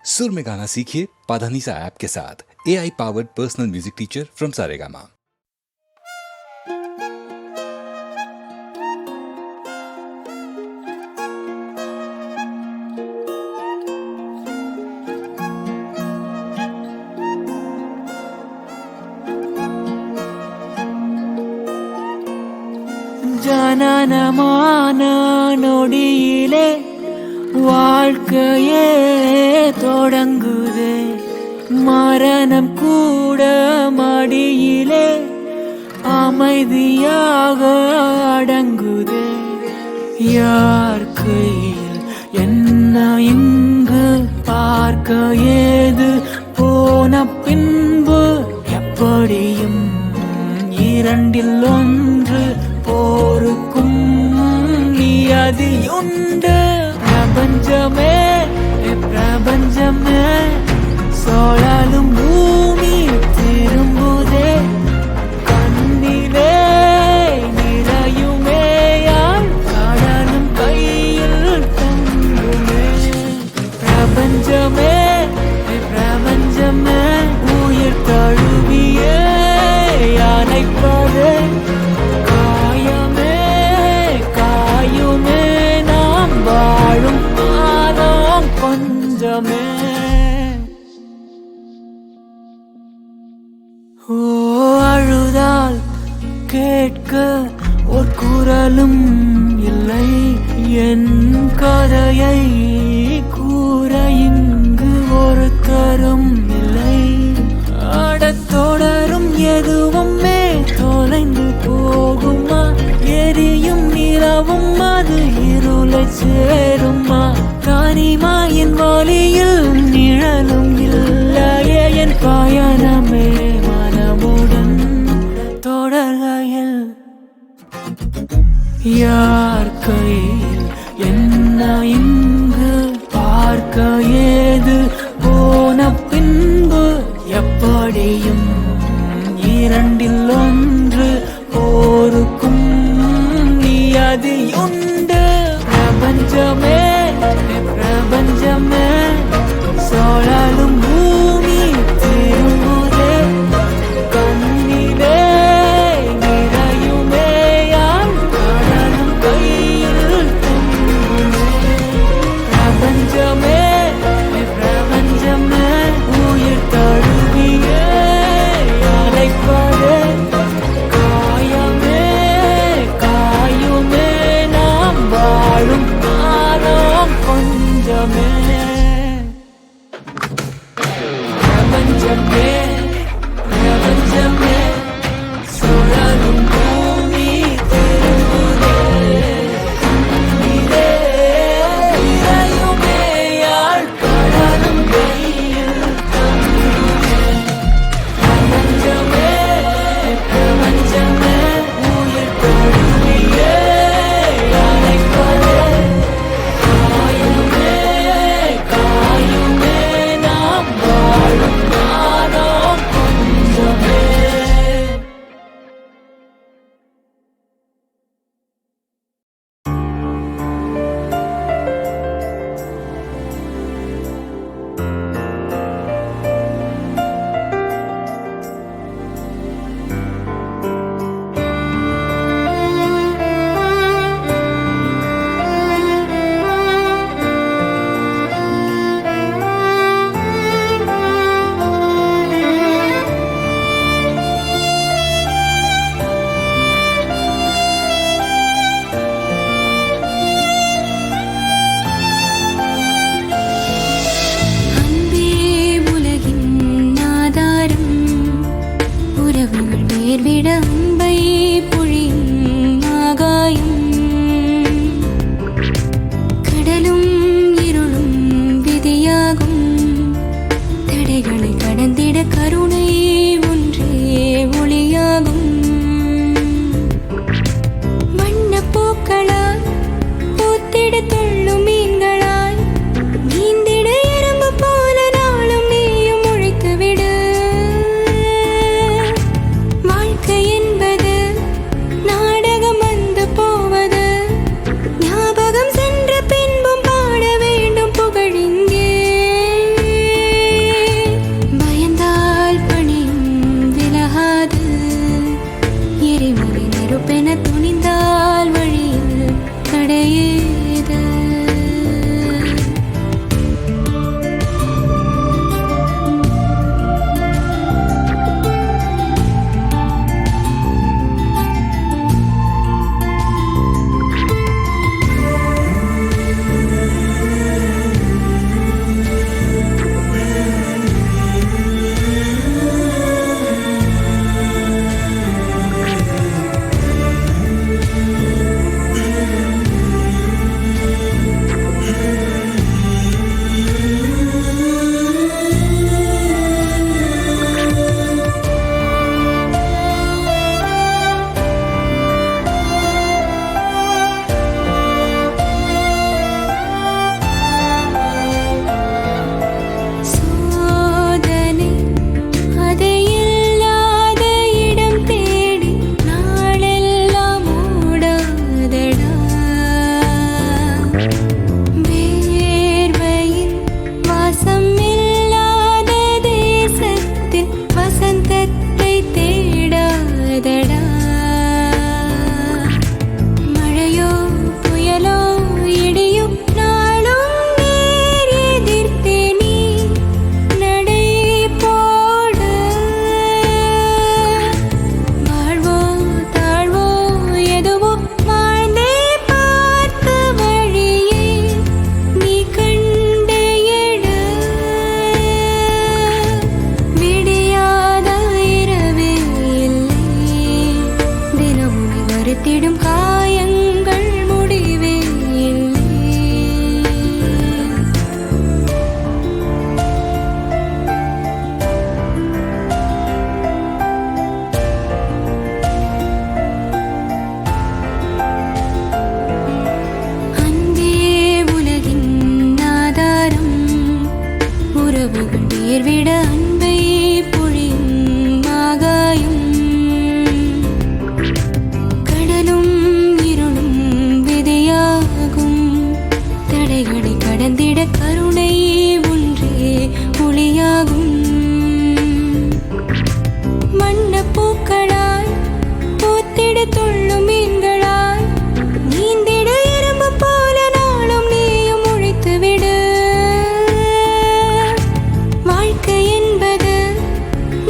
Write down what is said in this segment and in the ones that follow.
सुर में गाना सीखिए पाधानीसा ऐप के साथ। AI powered personal music teacher from Saregama. ஜனனமான நொடியிலே வாழ்க்கையே தொடங்குதே, மரணம் கூட மடியிலே அமைதியாக அடங்குதே. யார் கையில் என்ன இங்கு பார்க்க ஏது, போன பின்பு எப்படியும் இரண்டில் ஒன்று போருக்கும் நியதியுண்டு. பிரபஞ்சமே பிரபஞ்சமே சோழலும் பூமி திரும்புதே, கண்ணிலே நிறையுமே யாழ் கடலும் கையில் தங்குமே. பிரபஞ்சமே பிரபஞ்சமே உயிர் தழுவியே அணைப்பதே, வாழும் பாதம் கொஞ்சமே. ஓ அழுதால் கேட்க ஒரு குரலும் இல்லை, என் கதையை கூற இங்கு ஒருத்தரும் இல்லை. தொடரும் எதுவுமே தொலைந்து போகுமா, எரியும் நிலவும் அது இருளை சேருமா. காணிமாயின் வழியில் நிழலும் இல்லையே, என் பயணமே மனமுடன் தொடர்கையில். யார் கையில் என்ன இங்கு பார்க்க ஏது, போன பின்பு எப்படியும் இரண்டில் ஒன்று போருக்கும் நியதியுண்டு. பிரபஞ்சமே பிரபஞ்சமே சோழலும் பூமி திரும்புதே, கண்ணிலே நிறையுமே யாழ் கடலும் கையில் தங்குமே. பிரபஞ்சமே பிரபஞ்சமே உயிர் தழுவியே அழைப்பதே, வாழும் பாதம் கொஞ்சமே. பிரபஞ்சமே பிரபஞ்சமே சுழலும் பூமி திரும்புதே, கண்ணிலே நிறையுமே யாழ் கடலும் கையில் தங்குமே. பிரபஞ்சமே பிரபஞ்சமே உயிர் தழுவியே கனவுகள் நேர்விட அன்பை பொழியும் ஆகாயம். கடலும் இருளும் விதையாகும். தடைகளை கடந்திட கருணை ஒன்றே ஒளியாகும். வண்ண பூக்களாய் பூத்திட துள்ளும் மீன்களாய் நீந்திட எறும்பு போல நாளும் நீயும் உழைத்துவிடு. வாழ்க்கை என்பது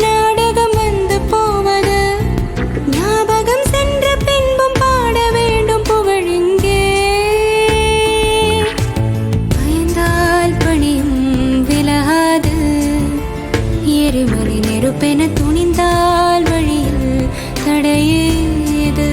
நாடகம் வந்து போவது. ஞாபகம் சென்ற பின்பும் பாட வேண்டும் புகழிங்கே. பயந்தால் பணியும் விலகாது. எரிமலை நெருப்பென துணிந்தால் வழியில் தடையேது.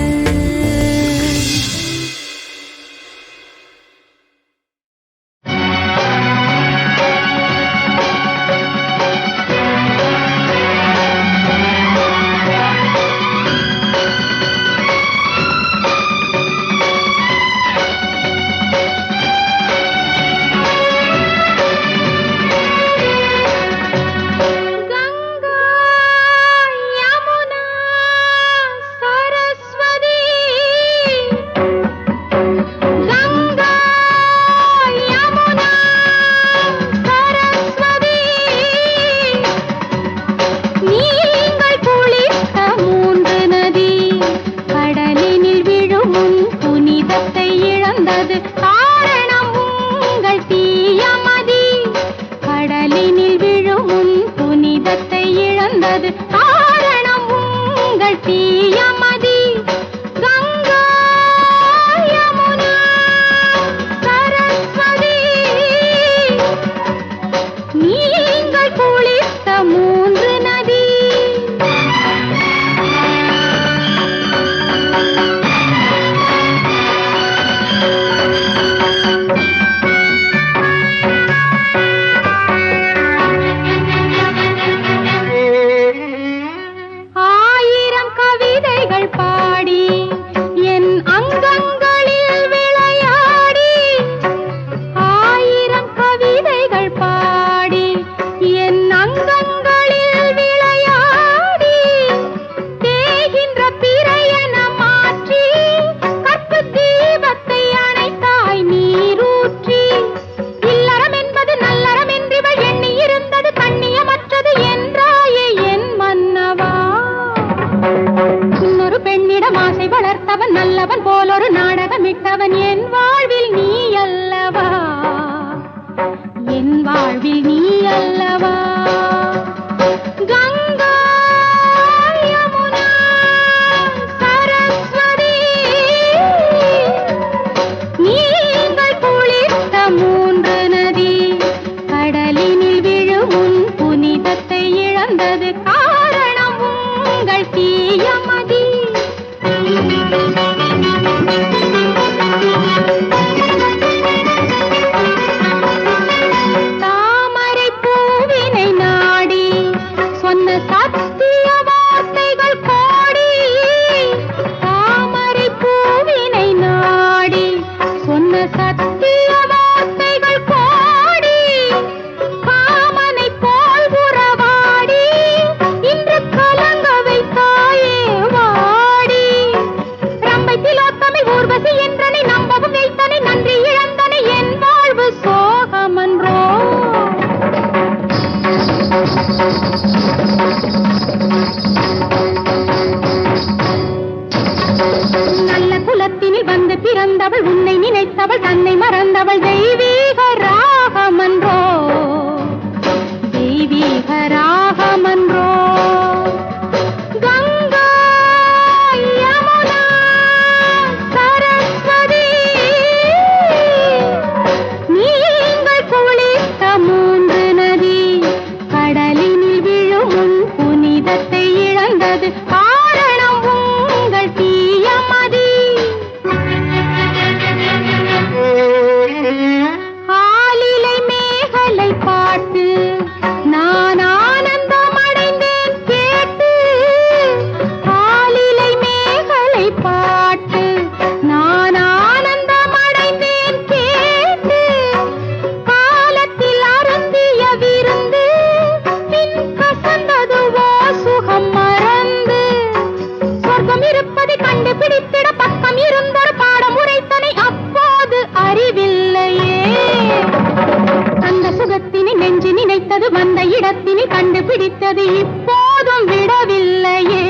பிடித்தது இப்போதும் விடவில்லையே,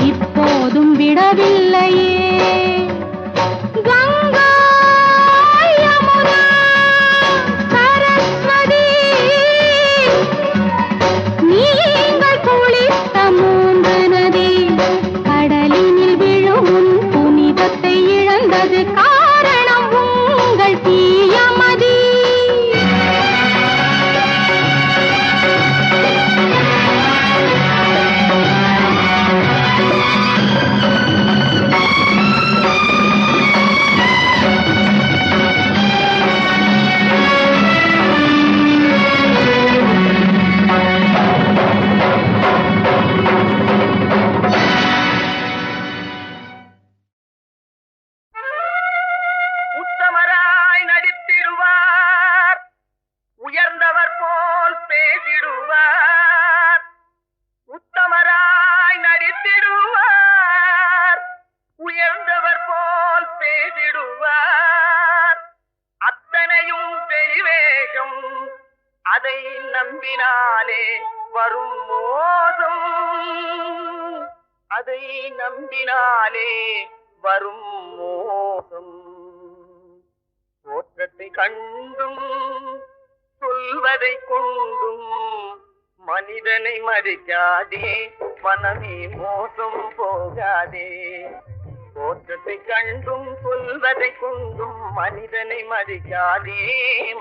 இப்போதும் விடவில்லையே. கங்கா யமுனா சரஸ்வதி, நீங்கள் குளித்த மூன்று நதி கடலினில் விழும் உன் புனிதத்தை இழந்தது காரணம் உங்கள் தீயமதி. உத்தமராய் நடித்திடுவார், உயர்ந்தவர் போல் பேசிடுவார். உத்தமராய் நடித்திடுவார், உயர்ந்தவர் போல் பேசிடுவார். அத்தனையும் வெளிவேஷம், அதை நம்பினாலே வரும் மோசம், அதை நம்பினாலே வரும் மோசம். தோற்றத்தை கண்டும் சொல்வதை கொண்டும் மனிதனை மதிக்காதே, மனமே மோசம் போகாதே. தோற்றத்தை கண்டும் சொல்வதை கொண்டும் மனிதனை மதிக்காதே,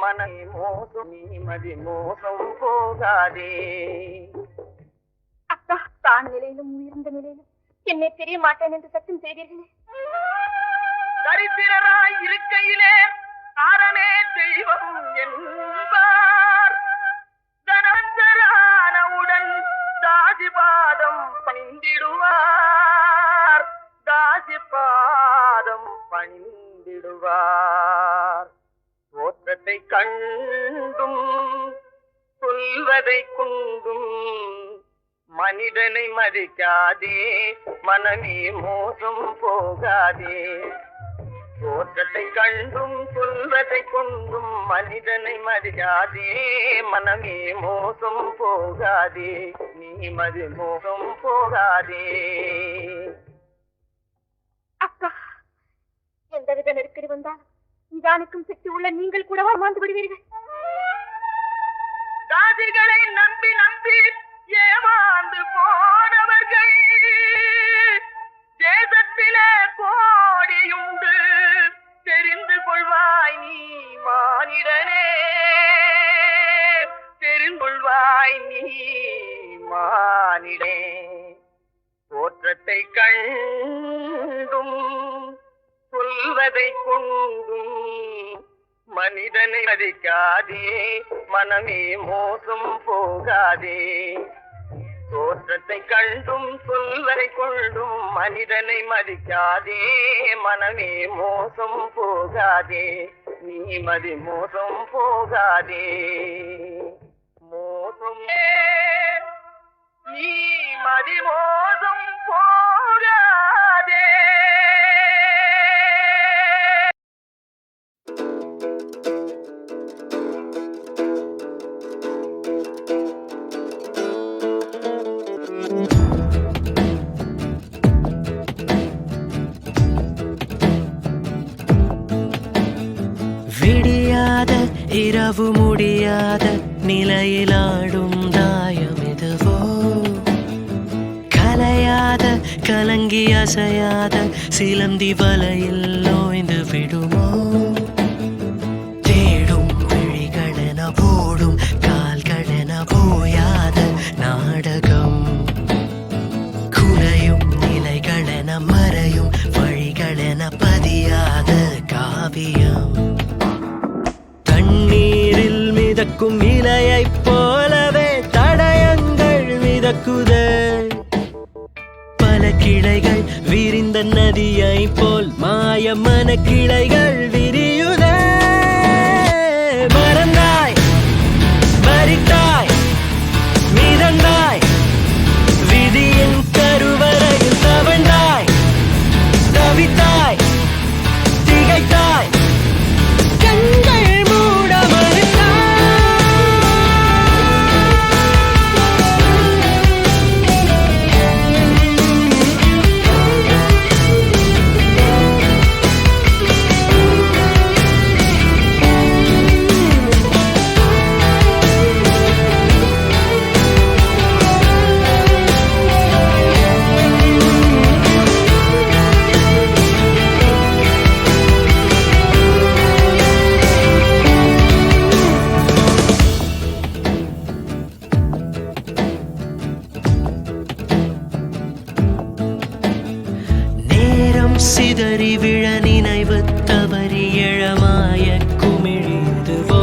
மனமே மோசம், நீ மதி மோசம் போகாதே. அக்கா, தான் நிலையிலும் உயர்ந்த நிலையிலும் என்னை தெரிய மாட்டேன் என்று சத்தியம் செய்தீர்களே. தரித்திரராய் இருக்கையிலே ஆரமே தெய்வம் என்பார். தனந்தரானவுடன் தாசிபாதம் பணிந்திடுவார், தாசிபாதம் பணிந்திடுவார். தோற்றத்தை கண்டும் சொல்வதை கொண்டும் மனிதனை மதிக்காதே, மனமே மோசம் போகாதே. தோற்றத்தை கண்டும் சொல்வதை கொண்டும் மனிதனை மதிக்காதே, மனமே மோசம் போகாதே, நீ மதி மோசம் போகாதே. அக்கா, எந்தவித நெருக்கடி வந்தாலும் நிதானிக்கும் சக்தி உள்ள நீங்கள் கூடவா மாந்து விடுவீர்கள்? தாசிகளை நம்பி நம்பி ஏமாந்து போனவர்கள் தேசத்திலே கோடியுண்டு, தெரிந்து கொள்வாய் நீ மானிடனே, தெரிந்து கொள்வாய் நீ மானிடே. தோற்றத்தை கண்டும் சொல்வதை கொண்டும் மனிதனை மதிக்காதே, மனமே மோசம் போகாதே. தோற்றத்தை கண்டும் சொல்வதை கொண்டும் மனிதனை மதிக்காதே, மனமே மோசம் போகாதே, நீ மதி மோசம் போகாதே. மோசம் நீ மதி மோசம் போகாதே. விடியாத இரவு முடியாத நிலையிலாடும் தாயம் எதுவோ, கலையாத கலங்கி அசையாத சிலந்தி வலையில் நோய்ந்து விடுமோ. தேடும் விழிகளென போடும் கால்களென போயாத நாடகம், குலையும் நிலைகளென மறையும் வழிகளென பதியாத காவியம். தண்ணீரில் மிதக்கும் இலையைப் போலவே தடயங்கள் மிதக்குதே, பல கிளைகள் விரிந்த நதியை போல் மாயமான கிளைகள் விரியுதே. மறந்தாய், மறித்தாய், மிதந்தாய், விதியின் கருவறையில் தவழ்ந்தாய், தவித்தாய், திகைத்தாய், கண்கள் மூட மறுத்தாய். சிதறி விழ நினைவு தவறி எழமாய குமிழிதுவோ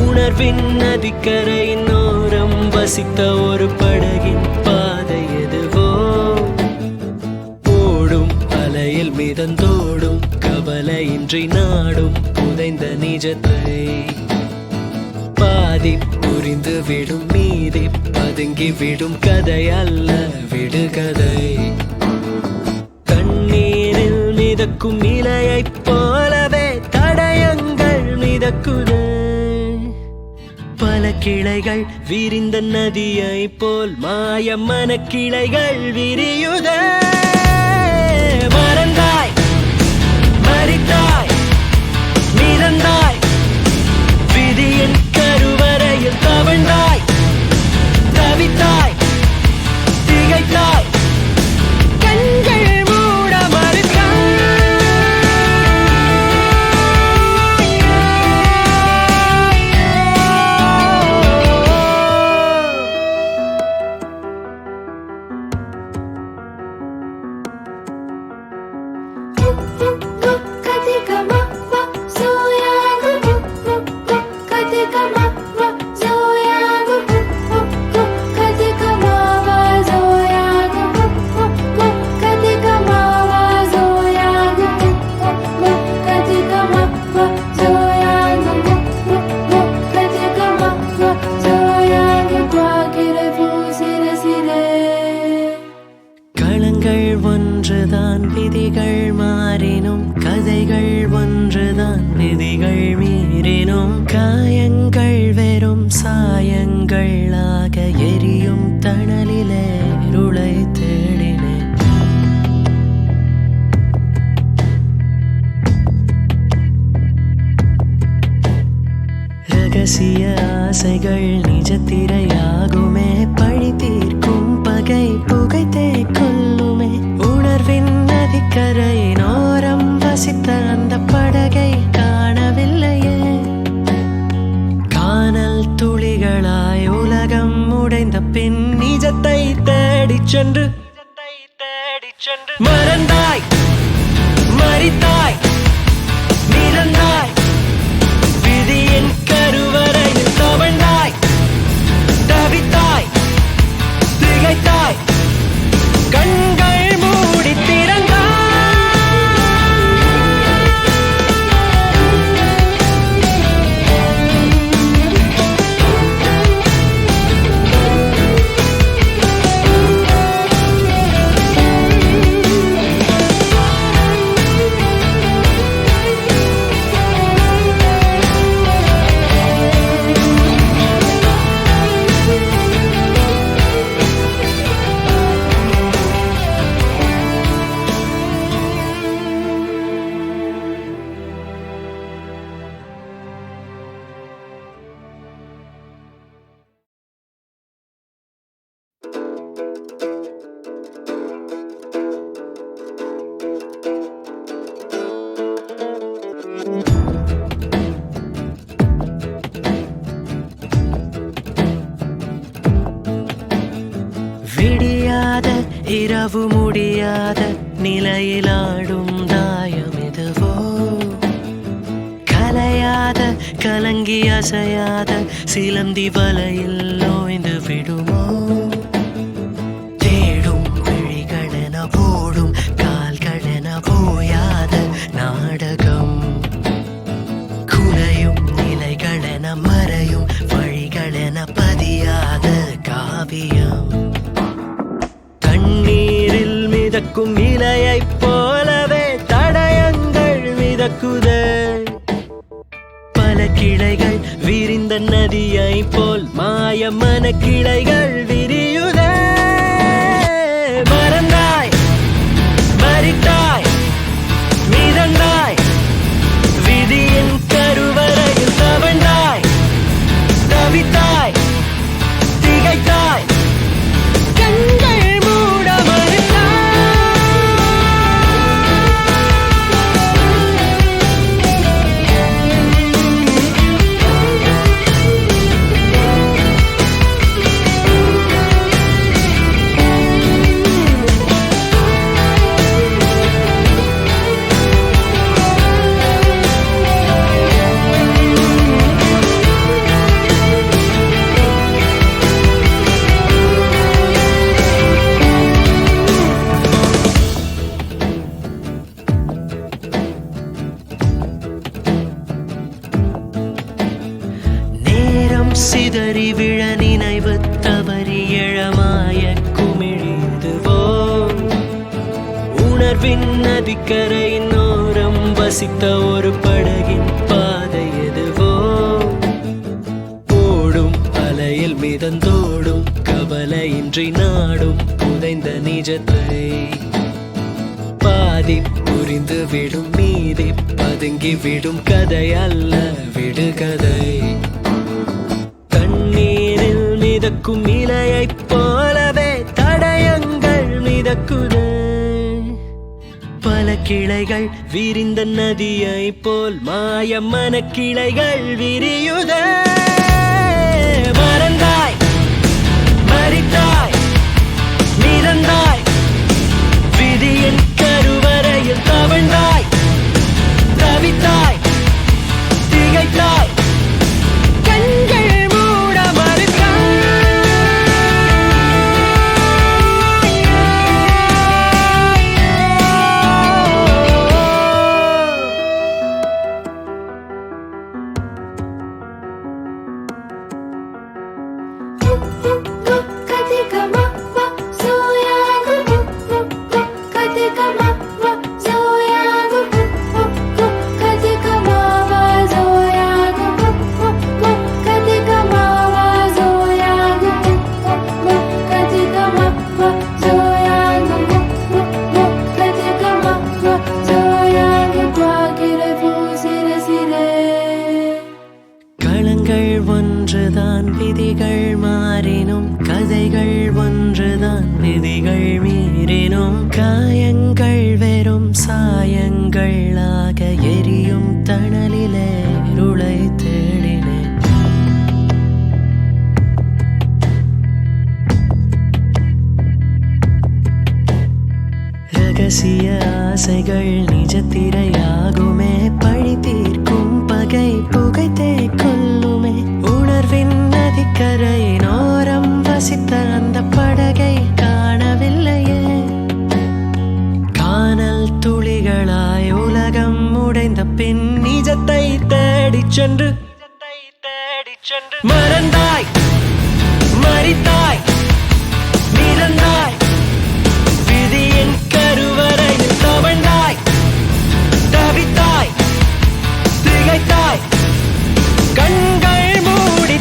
உணர்வின் நதிக்கரையின் ஓரம் வசித்த ஒரு படகின் பாதை எதுவோ ஓடும் அலையில் மிதந்தோடும் கவலையின்றி நாடும் புதைந்த நிஜத்தை பாதி புரிந்து விடும் மீதி பதுங்கி விடும் கதை அல்ல விடுகதை தண்ணீரில் மிதக்கும் இலையைப் போலவே தடயங்கள் மிதக்குது பல கிளைகள் விரிந்த நதியை போல் மாயமான கிளைகள் விரியுதே மறந்தாய் மறித்தாய் மிதந்தாய் விதியின் கருவறையில் தவழ்ந்தாய் தவித்தாய் திகைத்தாய் கண்கள் மூட மறுத்தாய் களங்கள் ஒன்றுதான் விதிகள் மாறினும் கதைகள் ஒன்றுதான் விதிகள் மீறினும் காயங்கள் வெறும் சாயங்களாக எரியும் தணலிலே இருளை தேடினேன் ரகசிய ஆசைகள் நிஜத்திரையாகுமே பழி தீர்க்கும் பகை புகைத்தே கொல்லுமே உணர்வின் நதிக்கரையின் ஓரம் வசித்த அந்த படகை காணவில்லையே காணல் துளிகளாய் உலகம் உடைந்த பின் நிஜத்தை தேடிச் சென்று மறந்தாய் மறித்தாய் மிதந்தாய் விதியின் கருவறையில் தவழ்ந்தாய் தவித்தாய் திகைத்தாய் கண்கள் மூடி திறந்தாய் விடியாத இரவு முடியாத நிலையிலாடும் தாயம் எதுவோ கலையாத கலங்கி அசையாத சிலந்தி வலையில் ஓய்ந்து விடுமோ தேடும் விழிகளென போடும் கால்களென போயாத நாடகம் குலையும் நிலைகளென மறையும் வழிகளென பதியாத காவியம் தண்ணீரில் மிதக்கும் இலையைப் போலவே தடயங்கள் மிதக்குதே பல கிளைகள் விரிந்த நதியை போல் மாயமான கிளைகள் விரியுதே மறந்தாய் மறித்தாய் மிதந்தாய் விதியின் கருவறையில் தவழ்ந்தாய் தவித்தாய் திகைத்தாய் கண்கள் மூட மறுத்தாய் சிதறி விழ நினைவு தவறி எழமாய குமிழிதுவோ உணர்வின் நதிக்கரையின் ஓரம் வசித்த ஒரு படகின் பாதை எதுவோ ஓடும் அலையில் மிதந்தோடும் கவலையின்றி நாடும் புதைந்த நிஜத்தை பாதி புரிந்து விடும் மீதி பதுங்கி விடும் கதை அல்ல விடுகதை கண்ணீரில் மிதக்கும் இலையைப் போலவே தடயங்கள் மிதக்குதே பல கிளைகள் விரிந்த நதியை போல் மாயமான கிளைகள் விரியுதே மறந்தாய் மறித்தாய் மிதந்தாய் விதியின் கருவறையில் தவழ்ந்தாய் தவித்தாய் திகைத்தாய் கண்கள் மூட களங்கள் ஒன்றுதான் விதிகள் மாறினும் கதைகள் ஒன்றுதான் விதிகள் மீறினும் காயங்கள் வெறும் சாயங்களாக எரியும் தணலிலே இருளை தேடினேன் ரகசிய ஆசைகள் நிஜத்திரையாகுமே பழி தீர்க்கும் பகை புகைத்தே கொல்லுமே உணர்வின் நதிக்கரையின் ஓரம் வசித்த அந்த படகை காணவில்லையே காணல் துளிகளாய் உலகம் உடைந்த பின் நிஜத்தை தேடிச் சென்று மறந்தாய் மறித்தாய் மிதந்தாய் விதியின் கருவறையில் தவழ்ந்தாய் தவித்தாய் திகைத்தாய் கண்கள் மூடி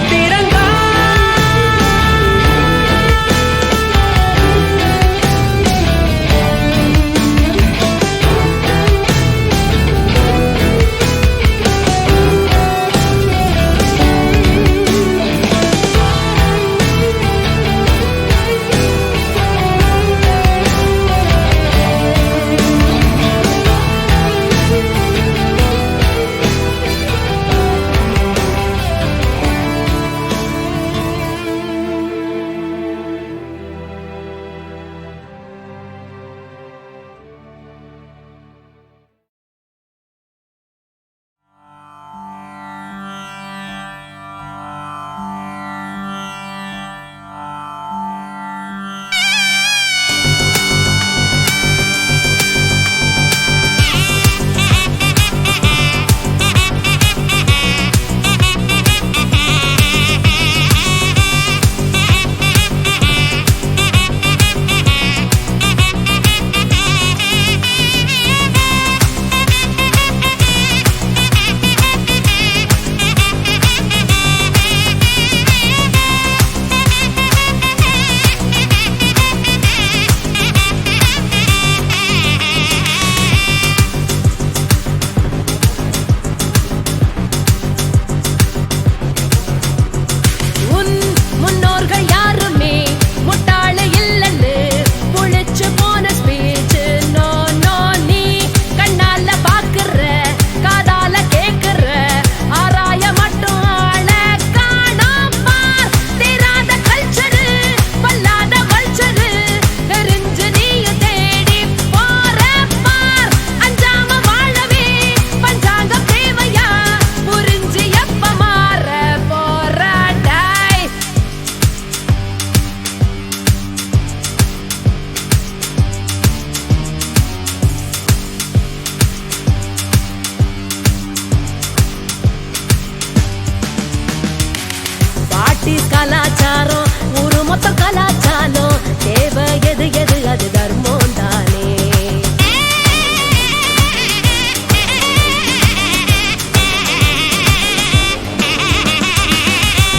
பாட்டிஸ் கலாச்சாரம் ஊரு மொத்த கலாச்சாரம் தேவை எது எது அது தர்மம் தானே.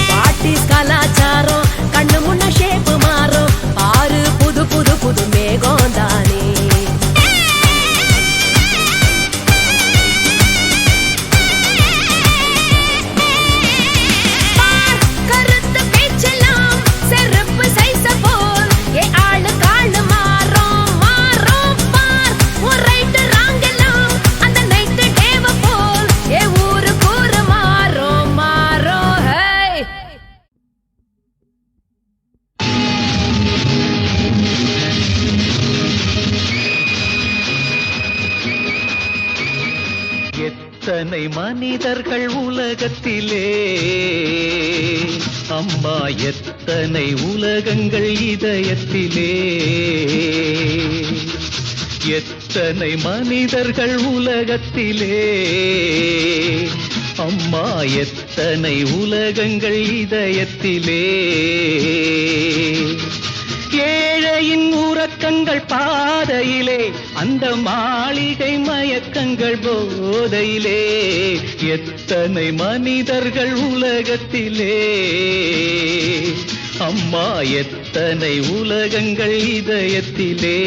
பாட்டிஸ் கலாச்சாரம் கண்ணு முன்ன ஷேப்பு மாறும் ஆறு புது புது புது மேகம் தானே. எத்தனை மனிதர்கள் உலகத்திலே அம்மா, எத்தனை உலகங்கள் இதயத்திலே. எத்தனை மனிதர்கள் உலகத்திலே அம்மா, எத்தனை உலகங்கள் இதயத்திலே. ஏழையின் உறக்கங்கள் பாதையிலே, அந்த மாளிகை மயக்கங்கள் போதையிலே. எத்தனை மனிதர்கள் உலகத்திலே அம்மா, எத்தனை உலகங்கள் இதயத்திலே.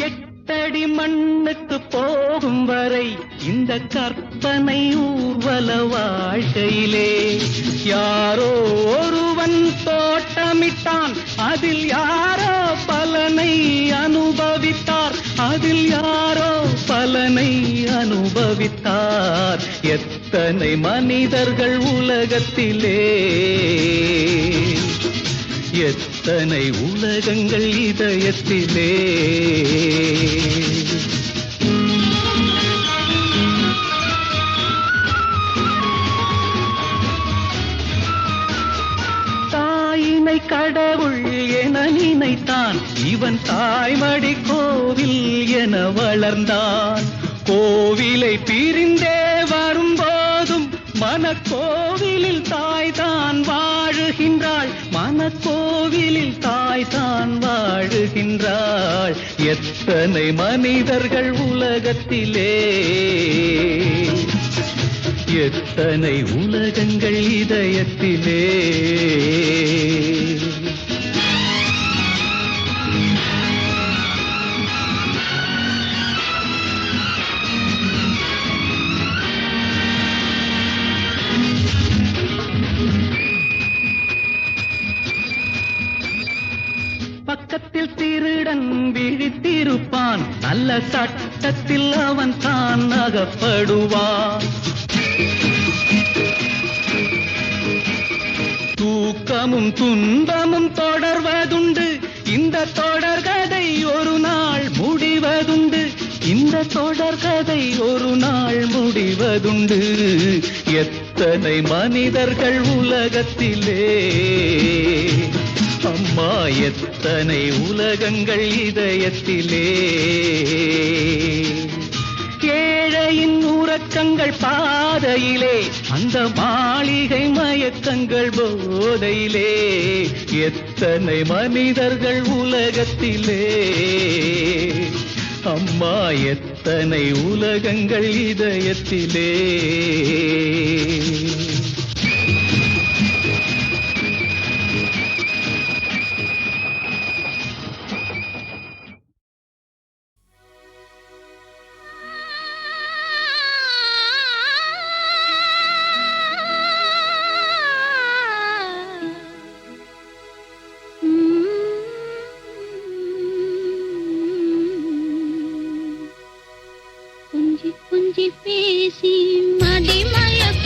எட்டடி மண்ணுக்கு போகும் வரை இந்த கற்பனை ஊர்வல வாழ்க்கையிலே யாரோ ஒருவன் தோட்டமிட்டான், அதில் யாரோ பலனை அனுபவித்தார், அதில் யாரோ பலனை அனுபவித்தார். எத்தனை மனிதர்கள் உலகத்திலே, எத்தனை உலகங்கள் இதயத்திலே. தாயினை கடவுள் என நினைத்தான், இவன் தாய்மடி கோவில் என வளர்ந்தான். கோவிலை பிரிந்தே வரும்போதும் மனக்கோவிலில் தாய் தான் வாழுகின்றாள், மனக்கோவிலில் தாய் தான் வாழுகின்றாள். எத்தனை மனிதர்கள் உலகத்திலே, எத்தனை உலகங்கள் இதயத்திலே. பக்கத்தில் திருடன் விழித்திருப்பான், நல்ல சட்டத்தில் அவன் தான் அகப்படுவான். தூக்கமும் துன்பமும் தொடர்வதுண்டு, இந்த தொடர்கதை ஒரு நாள் முடிவதுண்டு, இந்த தொடர்கதை ஒரு நாள் முடிவதுண்டு. எத்தனை மனிதர்கள் உலகத்திலே அம்மா, எத்தனை உலகங்கள் இதயத்திலே. ஏழையின் உறக்கங்கள் பாதையிலே, அந்த மாளிகை மயக்கங்கள் போதையிலே. எத்தனை மனிதர்கள் உலகத்திலே அம்மா, எத்தனை உலகங்கள் இதயத்திலே. கொஞ்சி கொஞ்சி பேசி மதிமயக்க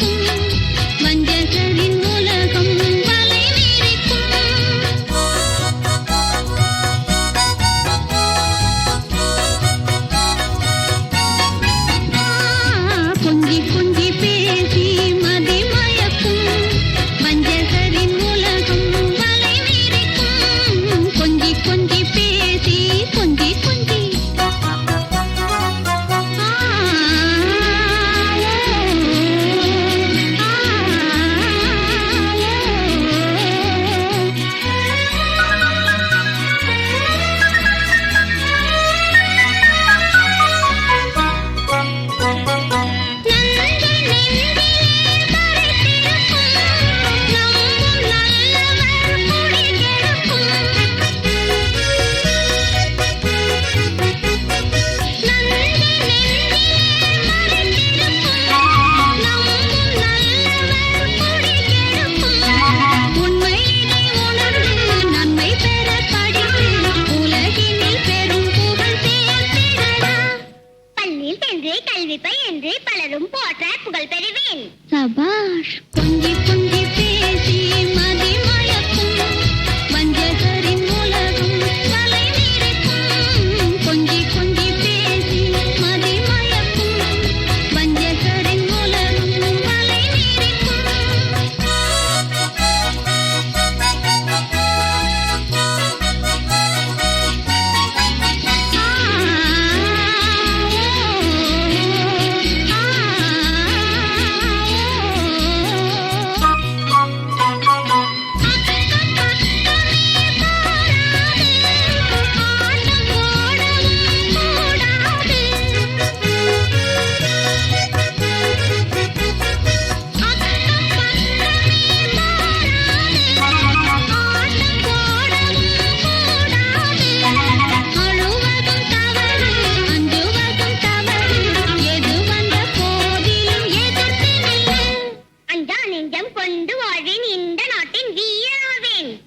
சபாஷ் கொஞ்சி கொஞ்சி பேசி மதி மயக்கும் வஞ்சகரின் உலகம் வலை நிறைக்கும் கொஞ்சி கொஞ்சி பேசி மதி மயக்கும் வஞ்சகரின் உலகம் வலை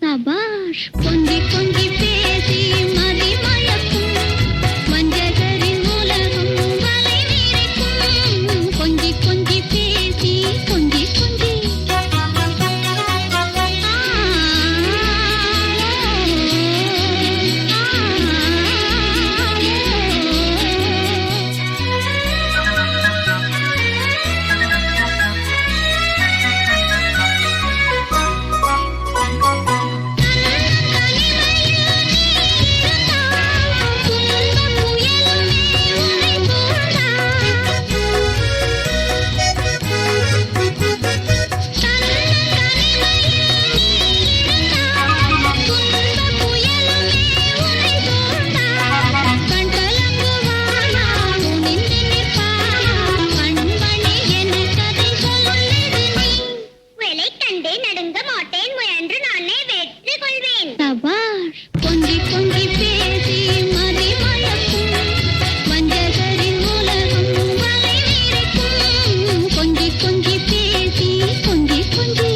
சபாஷ் கொஞ்சி கொஞ்சி பேசி மதி மயக்கும் வஞ்சகரின் உலகம் வலை நிறைக்கும் கொஞ்சி கொஞ்சி பேசி கொஞ்சி கொஞ்சி சபாஷ் கொஞ்சி கொஞ்சி பேசி மதி மயக்கும் வஞ்சகரின் உலகம் வலை நிறைக்கும் கொஞ்சி கொஞ்சி பேசி கொஞ்சி கொஞ்சி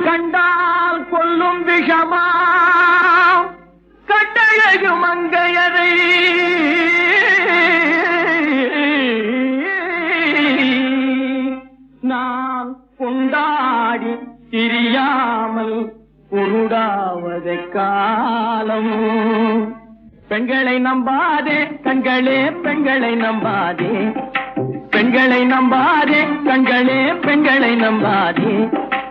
கண்டால் கொல்லும் விஷமா கட்டழகு மங்கையரை நான் கொண்டாடி திரியாமல் குருடாவதை காலம் பெண்களை நம்பாதே கண்களே பெண்களை நம்பாதே பெண்களை நம்பாதே கண்களே பெண்களை நம்பாதே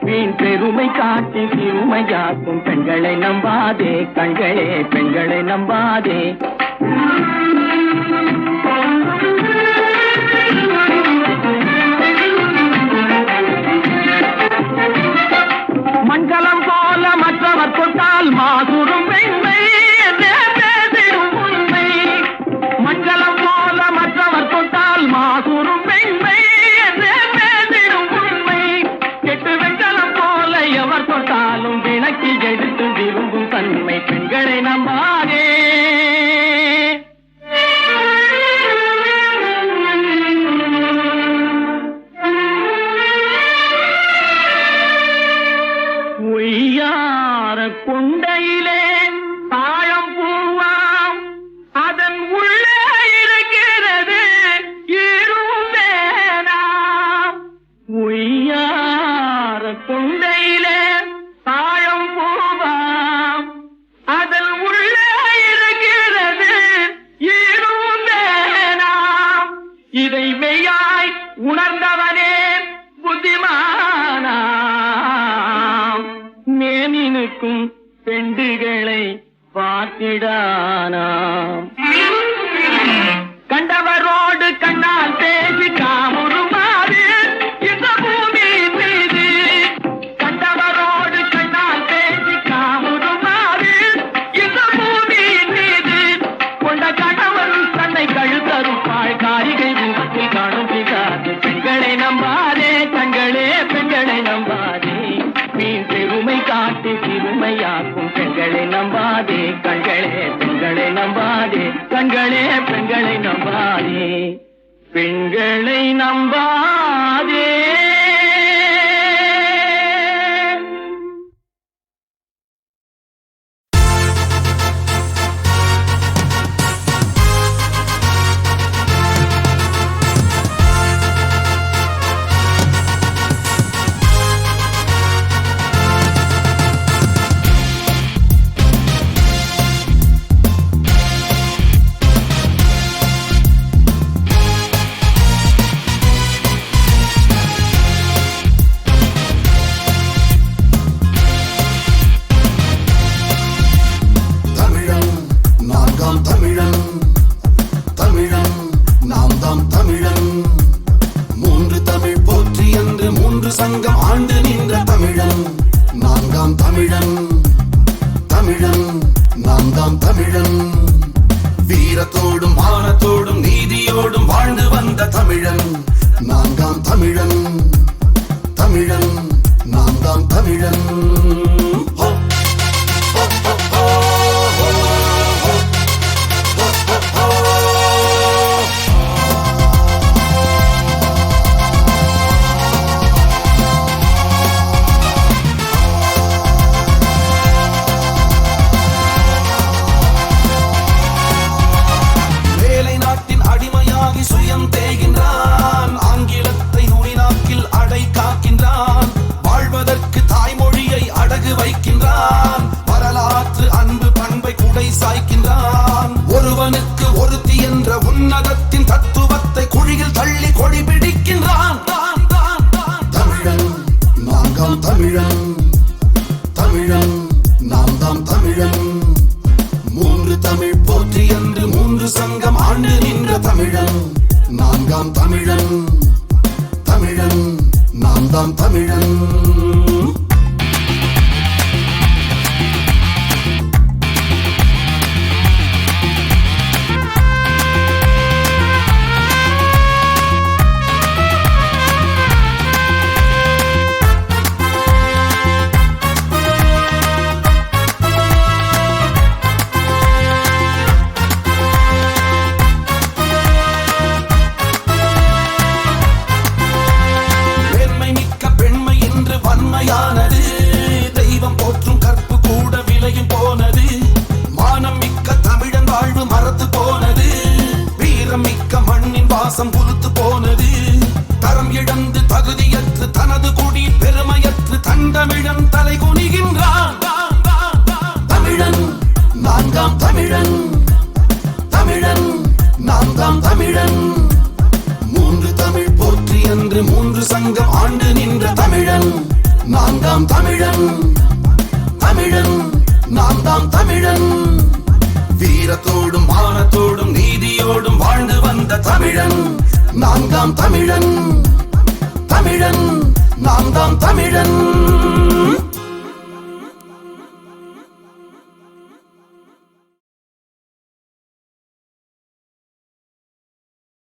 வீண் பெருமை காட்டி சிறுமையாக்கும் பெண்களை நம்பாதே கண்களே பெண்களை நம்பாதே மஞ்சளம் போல மற்றவர் தொட்டால் மாசுரும் பெண்மை என்றே பேசிடும் உண்மை மஞ்சளம் போல மற்றவர் தொட்டால் மாசுரும் பெண்மை என்றே பேசிடும் உண்மை கெட்டு வெஞ்சலம் போல எவர் தொட்டாலும் விளக்கி எடுத்து விரும்பும் தன்மை பெண்களை நம்பாதே பொய்யார கொண்டையிலே தாழம் பூவாம் அதன் உள்ளே இருக்கிறது இருந்தேனாம் பொய்யார கொண்டையிலே தாழம் பூவாம் அதன் உள்ளே இருக்கிறது இருந்தேனாம் இதை மெய்யாய் உணர்ந்தவனே புத்திமானாம் மேனினுக்கும் பெண்டுகளை பார்த்திடானாம் கண்டவரோடு கண்ணால் பேசி காமுறுமாறு இந்த பூமி மீது கண்டவரோடு கண்ணால் பேசி காமுறுமாறு இந்த பூமி மீது கொண்ட கணவன் தன்னை கழுத்தறுப்பாள் காரிகை முகத்தில் காணும் பிசாது பெண்களை நம்பாதே கண்களே பெண்களை நம்பாதே மீன் பெருமை காட்டி சிறுமையாக்கும் பெண்களை நம்பாதே கண்களே பெண்களை நம்பாதே கண்களே பெண்களை நம்பாதே பெண்களை நம்பாதே சங்கம் ஆண்டு நின்ற தமிழன் நான்காம் தமிழன் தமிழன் நாம் தாம் தமிழன் வீரத்தோடும் மானத்தோடும் நீதியோடும் வாழ்ந்து வந்த தமிழன் நான்காம் தமிழன் தமிழன் நாம் தாம் தமிழன் சுயம் தேகின்றான் ஆங்கிலத்தை நுனிநாக்கில் அடை காக்கின்றான் வாழ்வதற்கு தாய்மொழியை அடகு வைக்கின்றான் வரலாற்று அன்பு பண்பை குடை சாய்க்கின்றான் ஒருவனுக்கு ஒருத்தி என்ற உன்னதத்தின் தத்துவத்தை குழியில் தள்ளி கொடி பிடிக்கின்றான் தமிழன் நான்காம் தமிழன் தமிழன் நாம் தாம் தமிழன் மூன்று தமிழ் போற்றி என்று மூன்று சங்கம் ஆண்டு நின்ற தமிழன் நான்காம் தமிழன் தமிழன் நாம் தாம் தமிழன் தெய்வம் போற்றும் கற்பு கூட விலையும் போனது மானம் மிக்க தமிழன் வாழ்வு மறந்து போனது வீரம் மிக்க மண்ணின் வாசம் புலுத்து போனது தரம் இழந்து தகுதியற்று தனது குடி பெருமையற்று தண்டமிழன் தலை குனிகின்றான் தமிழன் நான்காம் தமிழன் தமிழன் நாம் தாம் தமிழன் மூன்று தமிழ் போற்றி என்று மூன்று சங்கம் ஆண்டு நின்ற தமிழன் நான்காம் தமிழன் தமிழன் நாம் தாம் தமிழன் வீரத்தோடும் மானத்தோடும் நீதியோடும் வாழ்ந்து வந்த தமிழன் நான்காம் தமிழன் தமிழன் நாம் தாம் தமிழன்